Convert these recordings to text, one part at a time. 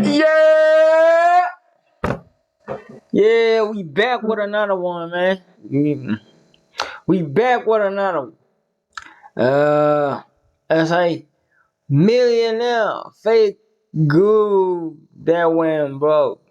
Yeah, yeah, we back with another one, man. We back with another one. That's a millionaire fake guru that went broke.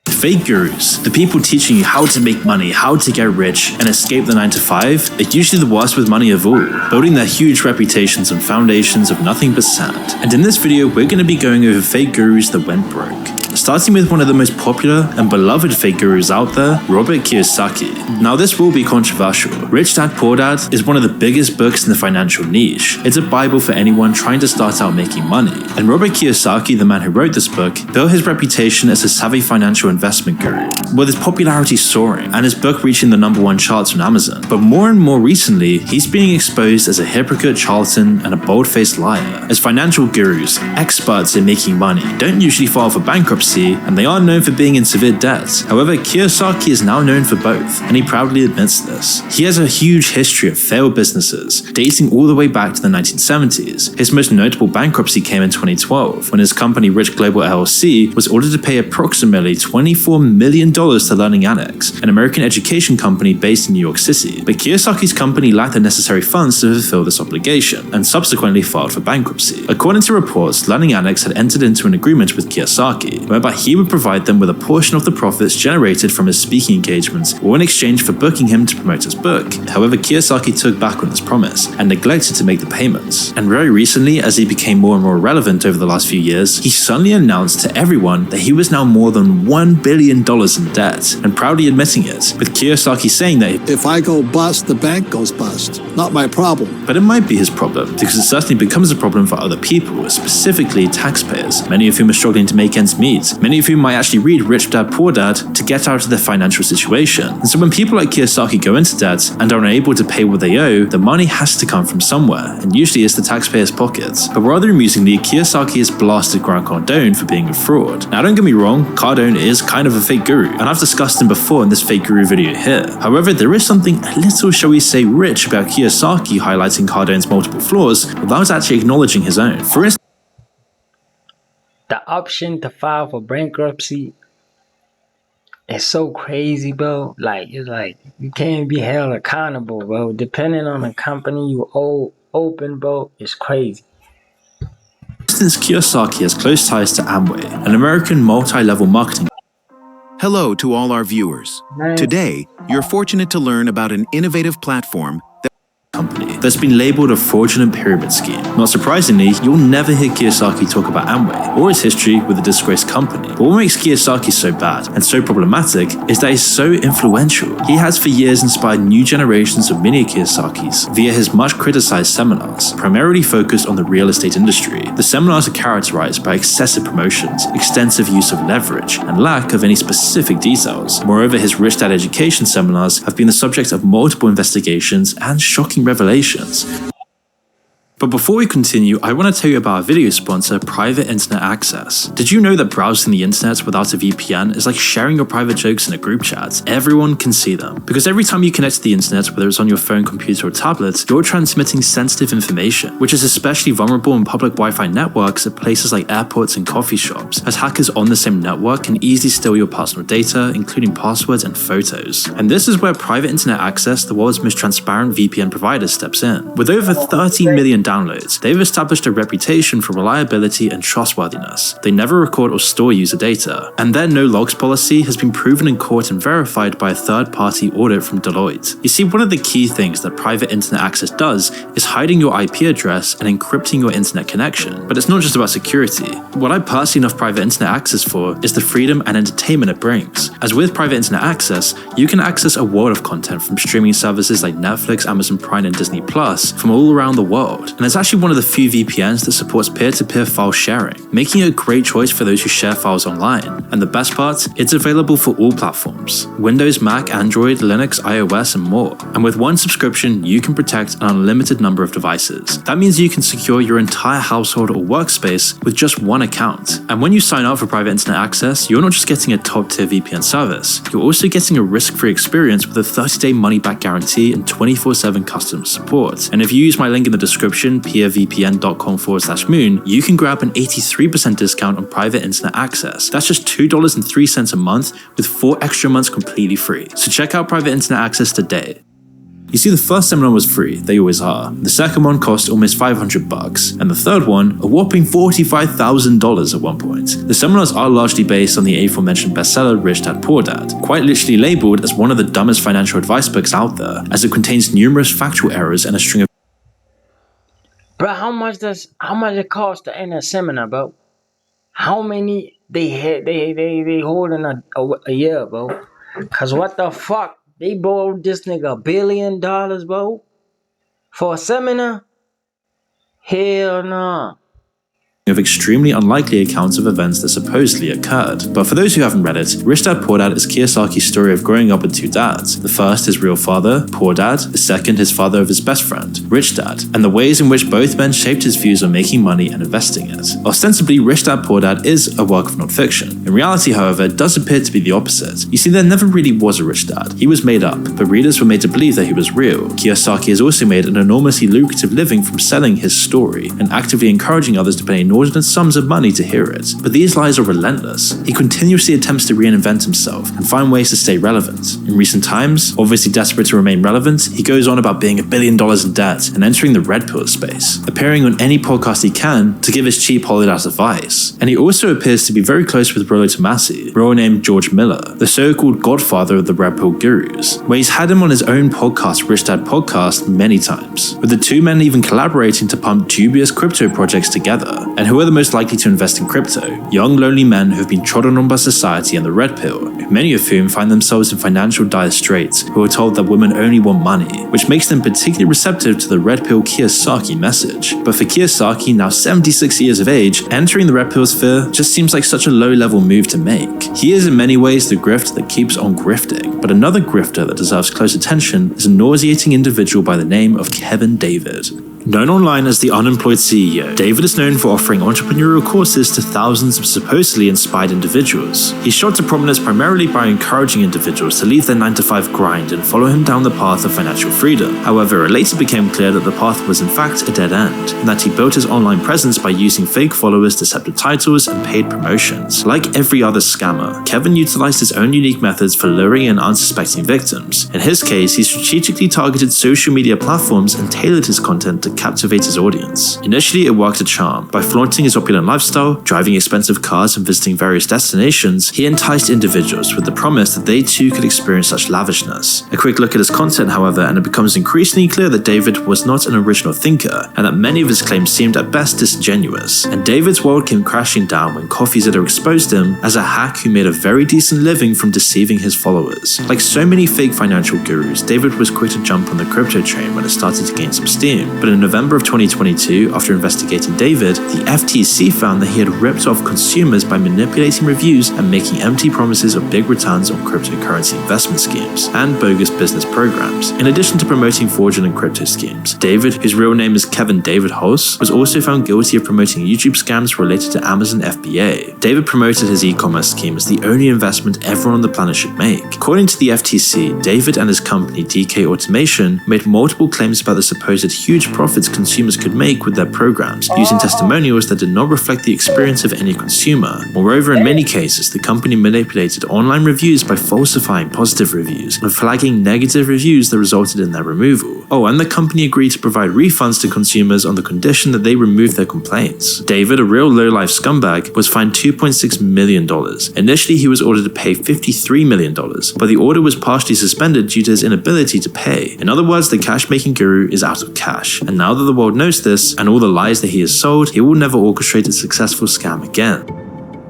Fake gurus, the people teaching you how to make money, how to get rich, and escape the 9 to 5, are usually the worst with money of all, building their huge reputations on foundations of nothing but sand. And in this video, we're going to be going over fake gurus that went broke. Starting with one of the most popular and beloved fake gurus out there, Robert Kiyosaki. Now this will be controversial. Rich Dad Poor Dad is one of the biggest books in the financial niche. It's a bible for anyone trying to start out making money. And Robert Kiyosaki, the man who wrote this book, built his reputation as a savvy financial investment guru, with his popularity soaring and his book reaching the #1 charts on Amazon. But more and more recently, he's being exposed as a hypocrite, charlatan, and a bold-faced liar. As financial gurus, experts in making money, don't usually file for bankruptcy, and they are known for being in severe debt. However, Kiyosaki is now known for both, and he proudly admits this. He has a huge history of failed businesses, dating all the way back to the 1970s. His most notable bankruptcy came in 2012, when his company Rich Global LLC was ordered to pay approximately $24 million to Learning Annex, an American education company based in New York City. But Kiyosaki's company lacked the necessary funds to fulfill this obligation, and subsequently filed for bankruptcy. According to reports, Learning Annex had entered into an agreement with Kiyosaki, whereby he would provide them with a portion of the profits generated from his speaking engagements, or in exchange for booking him to promote his book. However, Kiyosaki took back on this promise, and neglected to make the payments. And very recently, as he became more and more relevant over the last few years, he suddenly announced to everyone that he was now more than $1 billion in debt, and proudly admitting it, with Kiyosaki saying that if I go bust, the bank goes bust. Not my problem. But it might be his problem, because it certainly becomes a problem for other people, specifically taxpayers, many of whom are struggling to make ends meet. Many of whom might actually read Rich Dad Poor Dad to get out of their financial situation. And so when people like Kiyosaki go into debt and are unable to pay what they owe, the money has to come from somewhere, and usually it's the taxpayers' pockets. But rather amusingly, Kiyosaki has blasted Grant Cardone for being a fraud. Now don't get me wrong, Cardone is kind of a fake guru, and I've discussed him before in this fake guru video here. However, there is something a little, shall we say, rich about Kiyosaki highlighting Cardone's multiple flaws without actually acknowledging his own. For instance, The option to file for bankruptcy is so crazy, bro. It's like you can't be held accountable, bro. Depending on the company you open, bro, it's crazy. Since Kiyosaki has close ties to Amway, an American multi-level marketing Hello to all our viewers. Today, you're fortunate to learn about an innovative platform company that's been labeled a fraudulent pyramid scheme. Not surprisingly, you'll never hear Kiyosaki talk about Amway or his history with the disgraced company. But what makes Kiyosaki so bad and so problematic is that he's so influential. He has for years inspired new generations of mini Kiyosakis via his much criticized seminars, primarily focused on the real estate industry. The seminars are characterized by excessive promotions, extensive use of leverage, and lack of any specific details. Moreover, his Rich Dad education seminars have been the subject of multiple investigations and shocking revelations. But before we continue, I want to tell you about our video sponsor, Private Internet Access. Did you know that browsing the internet without a VPN is like sharing your private jokes in a group chat? Everyone can see them. Because every time you connect to the internet, whether it's on your phone, computer, or tablet, you're transmitting sensitive information, which is especially vulnerable in public Wi-Fi networks at places like airports and coffee shops, as hackers on the same network can easily steal your personal data, including passwords and photos. And this is where Private Internet Access, the world's most transparent VPN provider, steps in. With over 30 million downloads, they've established a reputation for reliability and trustworthiness. They never record or store user data, and their no logs policy has been proven in court and verified by a third-party audit from Deloitte. You see, one of the key things that Private Internet Access does is hiding your IP address and encrypting your internet connection. But it's not just about security. What I personally love Private Internet Access for is the freedom and entertainment it brings. As with Private Internet Access, you can access a world of content from streaming services like Netflix, Amazon Prime, and Disney Plus from all around the world. And it's actually one of the few VPNs that supports peer-to-peer file sharing, making it a great choice for those who share files online. And the best part, it's available for all platforms: Windows, Mac, Android, Linux, iOS, and more. And with one subscription, you can protect an unlimited number of devices. That means you can secure your entire household or workspace with just one account. And when you sign up for Private Internet Access, you're not just getting a top-tier VPN service, you're also getting a risk-free experience with a 30-day money-back guarantee and 24/7 customer support. And if you use my link in the description, optionpeervpn.com/moon, you can grab an 83% discount on private internet access. That's just $2.03 a month with 4 extra months completely free. So check out private internet access today. You see, the first seminar was free, they always are. The second one cost almost $500, and the third one, a whopping $45,000 at one point. The seminars are largely based on the aforementioned bestseller Rich Dad Poor Dad, quite literally labeled as one of the dumbest financial advice books out there, as it contains numerous factual errors and a string of Bro, how much it cost to end a seminar, bro? How many they holding a year, bro? Cause what the fuck? They borrowed this nigga $1 billion, bro, for a seminar? Hell nah. of extremely unlikely accounts of events that supposedly occurred. But for those who haven't read it, Rich Dad Poor Dad is Kiyosaki's story of growing up with 2 dads. The first, his real father, Poor Dad; the second, his father of his best friend, Rich Dad, and the ways in which both men shaped his views on making money and investing it. Ostensibly, Rich Dad Poor Dad is a work of non-fiction. In reality, however, it does appear to be the opposite. You see, there never really was a rich dad. He was made up, but readers were made to believe that he was real. Kiyosaki has also made an enormously lucrative living from selling his story and actively encouraging others to pay inordinate sums of money to hear it. But these lies are relentless. He continuously attempts to reinvent himself and find ways to stay relevant. In recent times, obviously desperate to remain relevant, he goes on about being $1 billion in debt and entering the red pill space, appearing on any podcast he can to give his cheap holiday advice. And he also appears to be very close with Rollo Tomassi, real name George Miller, the so-called godfather of the red pill gurus, where he's had him on his own podcast, Rich Dad Podcast, many times, with the two men even collaborating to pump dubious crypto projects together. And who are the most likely to invest in crypto? Young, lonely men who have been trodden on by society and the red pill, many of whom find themselves in financial dire straits, who are told that women only want money, which makes them particularly receptive to the red pill Kiyosaki message. But for Kiyosaki, now 76 years of age, entering the red pill sphere just seems like such a low-level move to make. He is in many ways the grift that keeps on grifting, but another grifter that deserves close attention is a nauseating individual by the name of Kevin David. Known online as the unemployed CEO, David is known for offering entrepreneurial courses to thousands of supposedly inspired individuals. He's shot to prominence primarily by encouraging individuals to leave their 9-to-5 grind and follow him down the path of financial freedom. However, it later became clear that the path was in fact a dead end, and that he built his online presence by using fake followers, deceptive titles, and paid promotions. Like every other scammer, Kevin utilized his own unique methods for luring in unsuspecting victims. In his case, he strategically targeted social media platforms and tailored his content to captivate his audience. Initially, it worked a charm. By flaunting his opulent lifestyle, driving expensive cars, and visiting various destinations, he enticed individuals with the promise that they too could experience such lavishness. A quick look at his content, however, and it becomes increasingly clear that David was not an original thinker, and that many of his claims seemed at best disingenuous. And David's world came crashing down when CoffeeZilla exposed him as a hack who made a very decent living from deceiving his followers. Like so many fake financial gurus, David was quick to jump on the crypto train when it started to gain some steam, but in November of 2022, after investigating David, the FTC found that he had ripped off consumers by manipulating reviews and making empty promises of big returns on cryptocurrency investment schemes and bogus business programs. In addition to promoting fraudulent crypto schemes, David, whose real name is Kevin David Hulse, was also found guilty of promoting YouTube scams related to Amazon FBA. David promoted his e-commerce scheme as the only investment everyone on the planet should make. According to the FTC, David and his company DK Automation made multiple claims about the supposed huge profits consumers could make with their programs, using testimonials that did not reflect the experience of any consumer. Moreover, in many cases, the company manipulated online reviews by falsifying positive reviews and flagging negative reviews that resulted in their removal. Oh, and the company agreed to provide refunds to consumers on the condition that they remove their complaints. David, a real low-life scumbag, was fined $2.6 million. Initially, he was ordered to pay $53 million, but the order was partially suspended due to his inability to pay. In other words, the cash-making guru is out of cash, and now that the world knows this and all the lies that he has sold, he will never orchestrate a successful scam again.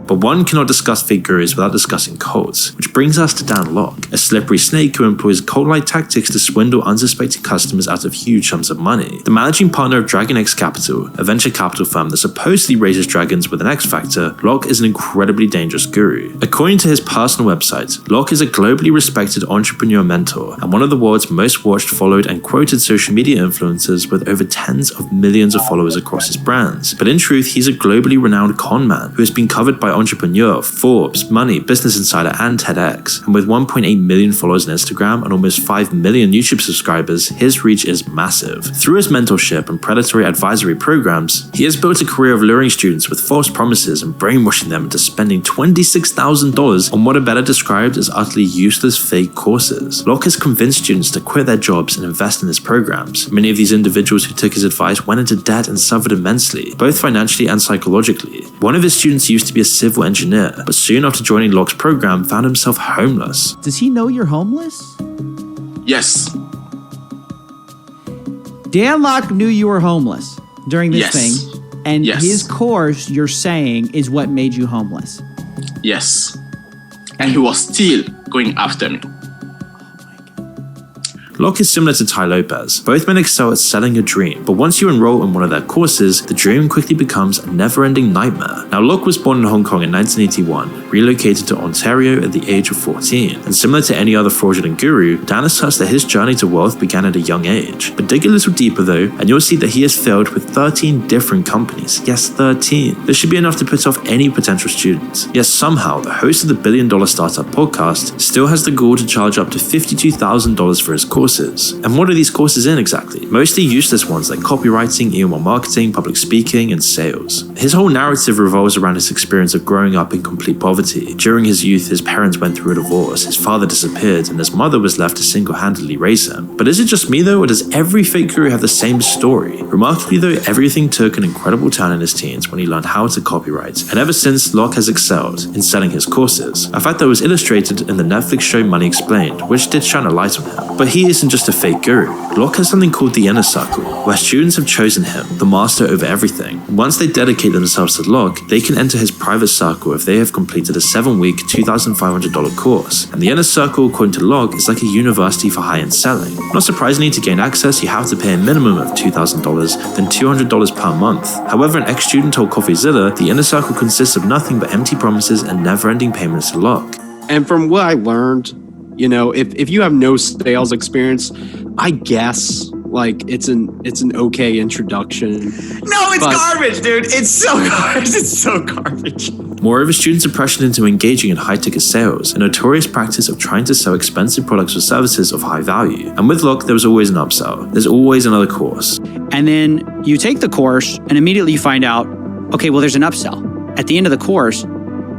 But one cannot discuss fake gurus without discussing cults, which brings us to Dan Lok, a slippery snake who employs cult-like tactics to swindle unsuspecting customers out of huge sums of money. The managing partner of Dragon X Capital, a venture capital firm that supposedly raises dragons with an X factor, Lok is an incredibly dangerous guru. According to his personal website, Lok is a globally respected entrepreneur mentor and one of the world's most watched, followed, and quoted social media influencers with over tens of millions of followers across his brands. But in truth, he's a globally renowned con man who has been covered by Entrepreneur, Forbes, Money, Business Insider, and TEDx. And with 1.8 million followers on Instagram and almost 5 million YouTube subscribers, his reach is massive. Through his mentorship and predatory advisory programs, he has built a career of luring students with false promises and brainwashing them into spending $26,000 on what are better described as utterly useless fake courses. Locke has convinced students to quit their jobs and invest in his programs. Many of these individuals who took his advice went into debt and suffered immensely, both financially and psychologically. One of his students used to be a civil engineer, but soon after joining Locke's program found himself homeless. Does he know you're homeless? Yes. Dan Locke knew you were homeless during this thing, and his course, you're saying, is what made you homeless. Yes. And he was still going after me. Locke is similar to Tai Lopez. Both men excel at selling a dream, but once you enroll in one of their courses, the dream quickly becomes a never-ending nightmare. Now, Locke was born in Hong Kong in 1981, relocated to Ontario at the age of 14, and similar to any other fraudulent guru, Dan asserts that his journey to wealth began at a young age. But dig a little deeper though, and you'll see that he has failed with 13 different companies. Yes, 13. This should be enough to put off any potential students. Yet somehow, the host of the Billion Dollar Startup podcast still has the gall to charge up to $52,000 for his course. And what are these courses in exactly? Mostly useless ones like copywriting, email marketing, public speaking, and sales. His whole narrative revolves around his experience of growing up in complete poverty. During his youth, his parents went through a divorce, his father disappeared, and his mother was left to single-handedly raise him. But is it just me though, or does every fake guru have the same story? Remarkably though, everything took an incredible turn in his teens when he learned how to copyright, and ever since, Locke has excelled in selling his courses. A fact that was illustrated in the Netflix show Money Explained, which did shine a light on him. But he isn't just a fake guru. Locke has something called the inner circle, where students have chosen him, the master over everything. Once they dedicate themselves to Locke, they can enter his private circle if they have completed a 7-week, $2,500 course. And the inner circle, according to Locke, is like a university for high-end selling. Not surprisingly, to gain access, you have to pay a minimum of $2,000, then $200 per month. However, an ex-student told CoffeeZilla, the inner circle consists of nothing but empty promises and never-ending payments to Locke. And from what I learned, you know, if you have no sales experience, I guess like it's an okay introduction. No, it's garbage, dude. It's so garbage. It's so garbage. Moreover, students are pressured into engaging in high-ticket sales, a notorious practice of trying to sell expensive products or services of high value. And with Locke, there was always an upsell. There's always another course. And then you take the course and immediately you find out, okay, well, there's an upsell. At the end of the course,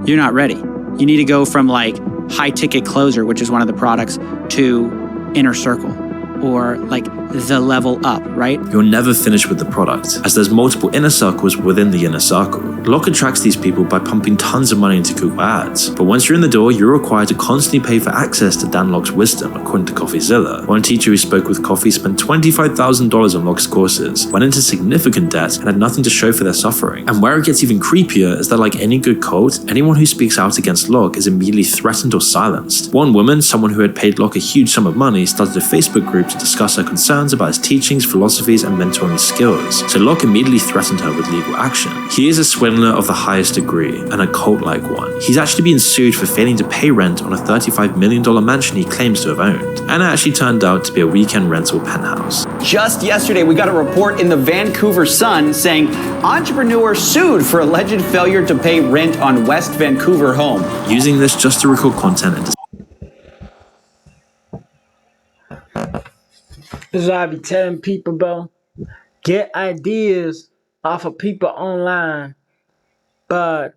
you're not ready. You need to go from like high ticket closer, which is one of the products, to inner circle or like the level up, right? You'll never finish with the product, as there's multiple inner circles within the inner circle. Locke attracts these people by pumping tons of money into Google Ads. But once you're in the door, you're required to constantly pay for access to Dan Locke's wisdom, according to CoffeeZilla. One teacher who spoke with Coffee spent $25,000 on Locke's courses, went into significant debt, and had nothing to show for their suffering. And where it gets even creepier is that, like any good cult, anyone who speaks out against Locke is immediately threatened or silenced. One woman, someone who had paid Locke a huge sum of money, started a Facebook group to discuss her concerns about his teachings, philosophies, and mentoring skills. So Locke immediately threatened her with legal action. He is a swindler of the highest degree, and a cult-like one. He's actually being sued for failing to pay rent on a $35 million mansion he claims to have owned. And it actually turned out to be a weekend rental penthouse. Just yesterday, we got a report in the Vancouver Sun saying entrepreneur sued for alleged failure to pay rent on West Vancouver home. Using this just to record content and This is what I be telling people, bro. Get ideas off of people online. But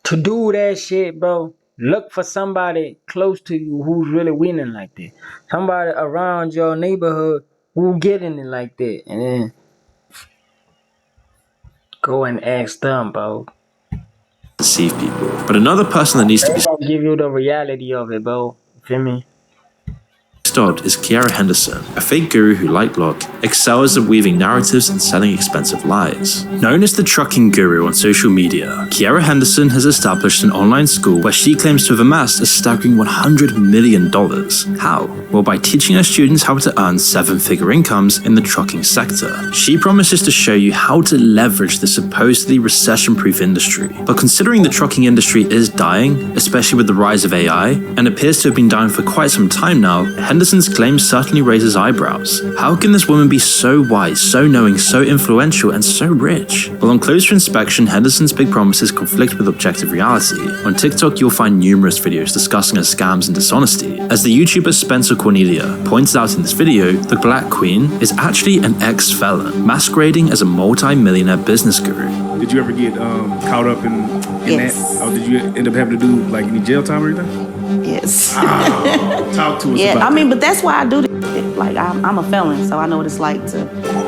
to do that shit, bro, look for somebody close to you who's really winning like that. Somebody around your neighborhood who getting it like that. And then go and ask them, bro. deceive people. But another person that needs to be give you the reality of it, bro. Feel me? stopped is Kiara Henderson, a fake guru who, like Locke, excels at weaving narratives and selling expensive lies. Known as the trucking guru on social media, Kiara Henderson has established an online school where she claims to have amassed a staggering $100 million. How? Well, by teaching her students how to earn seven-figure incomes in the trucking sector. She promises to show you how to leverage the supposedly recession-proof industry. But considering the trucking industry is dying, especially with the rise of AI, and appears to have been dying for quite some time now, Henderson Henderson's claim certainly raises eyebrows. How can this woman be so wise, so knowing, so influential, and so rich? Well, on closer inspection, Henderson's big promises conflict with objective reality. On TikTok, you'll find numerous videos discussing her scams and dishonesty. As the YouTuber Spencer Cornelia points out in this video, the Black Queen is actually an ex-felon, masquerading as a multi-millionaire business guru. Did you ever get caught up in Yes. that? Or did you end up having to do like any jail time or anything? Yes. Talk to us Yeah, about I mean, that. but that's why I do this. Like, I'm a felon, so I know what it's like to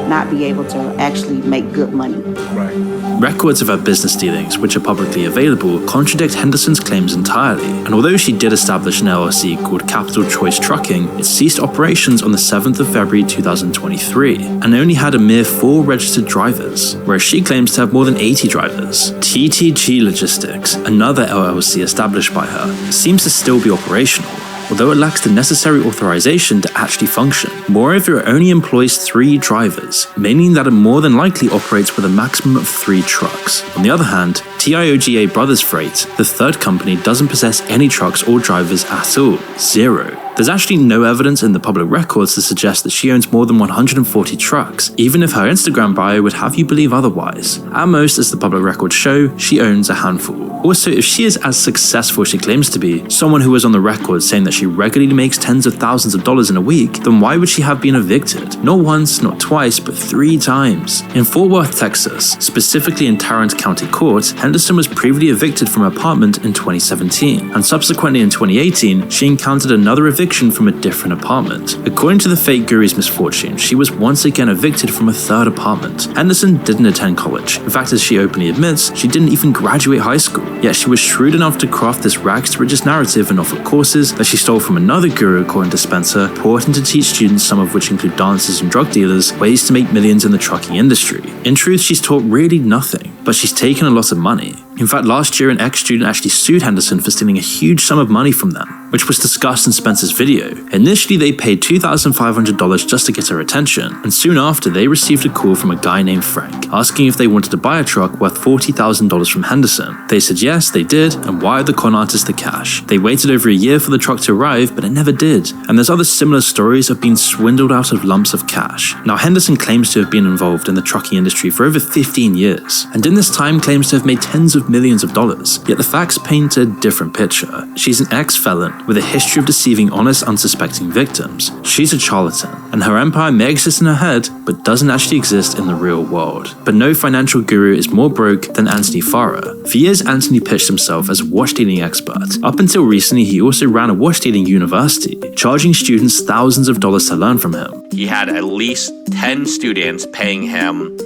not be able to actually make good money. Right. Records of her business dealings, which are publicly available, contradict Henderson's claims entirely. And although she did establish an LLC called Capital Choice Trucking, it ceased operations on the 7th of February 2023 and only had a mere 4 registered drivers, whereas she claims to have more than 80 drivers. TTG Logistics, another LLC established by her, seems to still be operational, although it lacks the necessary authorization to actually function. Moreover, it only employs 3 drivers, meaning that it more than likely operates with a maximum of 3 trucks. On the other hand, TIOGA Brothers Freight, the third company, doesn't possess any trucks or drivers at all. 0. There's actually no evidence in the public records to suggest that she owns more than 140 trucks, even if her Instagram bio would have you believe otherwise. At most, as the public records show, she owns a handful. Also, if she is as successful as she claims to be, someone who was on the record saying that she regularly makes tens of thousands of dollars in a week, then why would she have been evicted? Not once, not twice, but 3 times. In Fort Worth, Texas, specifically in Tarrant County Court, Henderson was previously evicted from her apartment in 2017, and subsequently in 2018, she encountered another eviction from a different apartment. According to the fake guru's misfortune, she was once again evicted from a 3rd apartment. Henderson didn't attend college. In fact, as she openly admits, she didn't even graduate high school. Yet she was shrewd enough to craft this rags to riches narrative and offer courses that she stole from another guru, according to Spencer, purporting to teach students, some of which include dancers and drug dealers, ways to make millions in the trucking industry. In truth, she's taught really nothing, but she's taken a lot of money. In fact, last year, an ex-student actually sued Henderson for stealing a huge sum of money from them, which was discussed in Spencer's video. Initially, they paid $2,500 just to get her attention, and soon after, they received a call from a guy named Frank, asking if they wanted to buy a truck worth $40,000 from Henderson. They said yes, they did, and wired the con artist the cash. They waited over a year for the truck to arrive, but it never did, and there's other similar stories of being swindled out of lumps of cash. Now, Henderson claims to have been involved in the trucking industry for over 15 years, and in this time claims to have made tens of millions of dollars, yet the facts paint a different picture. She's an ex-felon with a history of deceiving honest, unsuspecting victims. She's a charlatan, and her empire may exist in her head, but doesn't actually exist in the real world. But no financial guru is more broke than Anthony Farah. For years, Anthony pitched himself as a watch-dealing expert. Up until recently, he also ran a watch-dealing university, charging students thousands of dollars to learn from him. He had at least 10 students paying him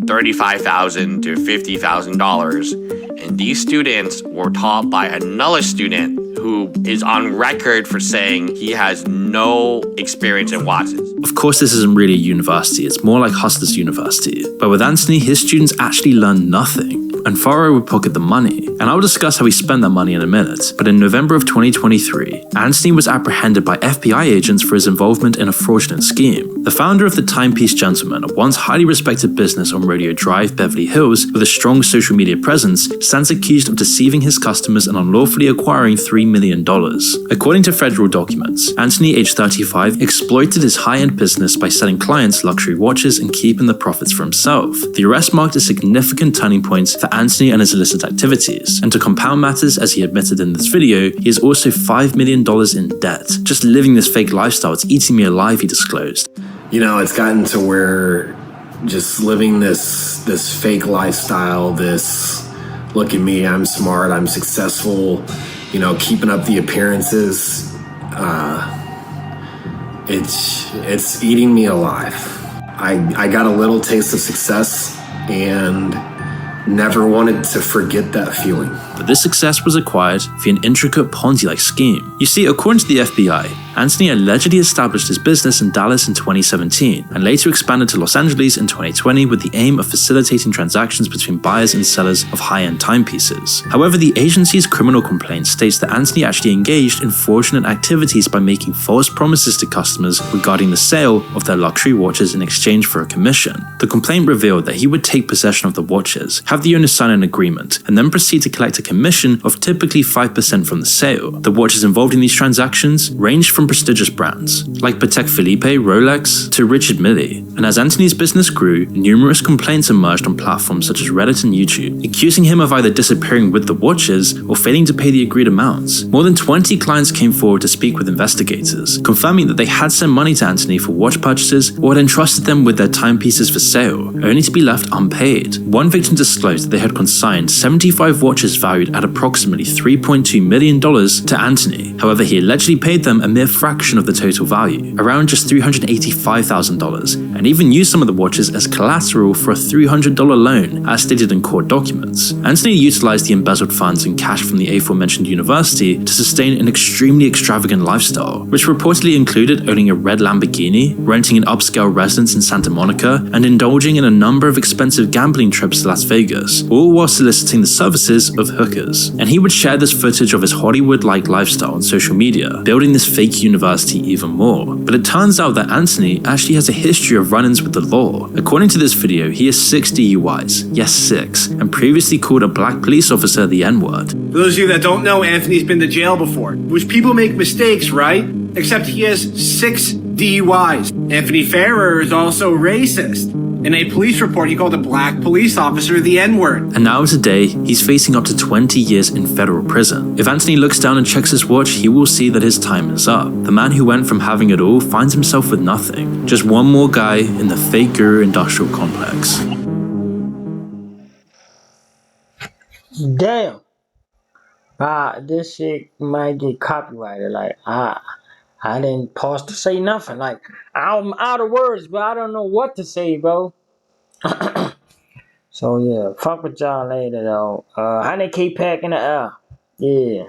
$35,000 to $50,000, and these students were taught by another student who is on record for saying he has no experience in watches. Of course, this isn't really a university, it's more like Hustler's University. But with Anthony, his students actually learn nothing, and Farah would pocket the money. And I'll discuss how he spent that money in a minute. But in November of 2023, Anthony was apprehended by FBI agents for his involvement in a fraudulent scheme. The founder of the Timepiece Gentleman, a once highly respected business on Rodeo Drive, Beverly Hills, with a strong social media presence, stands accused of deceiving his customers and unlawfully acquiring $3 million. According to federal documents, Anthony, age 35, exploited his high-end business by selling clients luxury watches and keeping the profits for himself. The arrest marked a significant turning point for Anthony and his illicit activities, and to compound matters, as he admitted in this video, he is also $5 million in debt. Just living this fake lifestyle, it's eating me alive, he disclosed. You know, it's gotten to where just living this fake lifestyle, this look at me, I'm smart, I'm successful, you know, keeping up the appearances, it's eating me alive. I got a little taste of success and never wanted to forget that feeling. But this success was acquired via an intricate Ponzi-like scheme. You see, according to the FBI, Anthony allegedly established his business in Dallas in 2017 and later expanded to Los Angeles in 2020 with the aim of facilitating transactions between buyers and sellers of high-end timepieces. However, the agency's criminal complaint states that Anthony actually engaged in fraudulent activities by making false promises to customers regarding the sale of their luxury watches in exchange for a commission. The complaint revealed that he would take possession of the watches, have the owner sign an agreement, and then proceed to collect a commission of typically 5% from the sale. The watches involved in these transactions ranged from from prestigious brands, like Patek Philippe, Rolex, to Richard Mille. And as Anthony's business grew, numerous complaints emerged on platforms such as Reddit and YouTube, accusing him of either disappearing with the watches or failing to pay the agreed amounts. More than 20 clients came forward to speak with investigators, confirming that they had sent money to Anthony for watch purchases or had entrusted them with their timepieces for sale, only to be left unpaid. One victim disclosed that they had consigned 75 watches valued at approximately $3.2 million to Anthony. However, he allegedly paid them a mere fraction of the total value, around just $385,000, and even used some of the watches as collateral for a $300 loan, as stated in court documents. Anthony utilized the embezzled funds and cash from the aforementioned university to sustain an extremely extravagant lifestyle, which reportedly included owning a red Lamborghini, renting an upscale residence in Santa Monica, and indulging in a number of expensive gambling trips to Las Vegas, all while soliciting the services of hookers. And he would share this footage of his Hollywood-like lifestyle on social media, building this fake university even more. But it turns out that Anthony actually has a history of run-ins with the law. According to this video, he has 6 DUIs, yes 6, and previously called a black police officer the N-word. For those of you that don't know, Anthony's been to jail before, which people make mistakes, right? Except he has 6 DUIs. Anthony Ferrer is also racist. In a police report, he called a black police officer the N-word. And now today, he's facing up to 20 years in federal prison. If Anthony looks down and checks his watch, he will see that his time is up. The man who went from having it all finds himself with nothing. Just one more guy in the fake guru industrial complex. Damn. This shit might get copyrighted. Like, I didn't pause to say nothing. Like, I'm out of words, but I don't know what to say, bro. So yeah, fuck with y'all later though. 100K pack in the air. Yeah.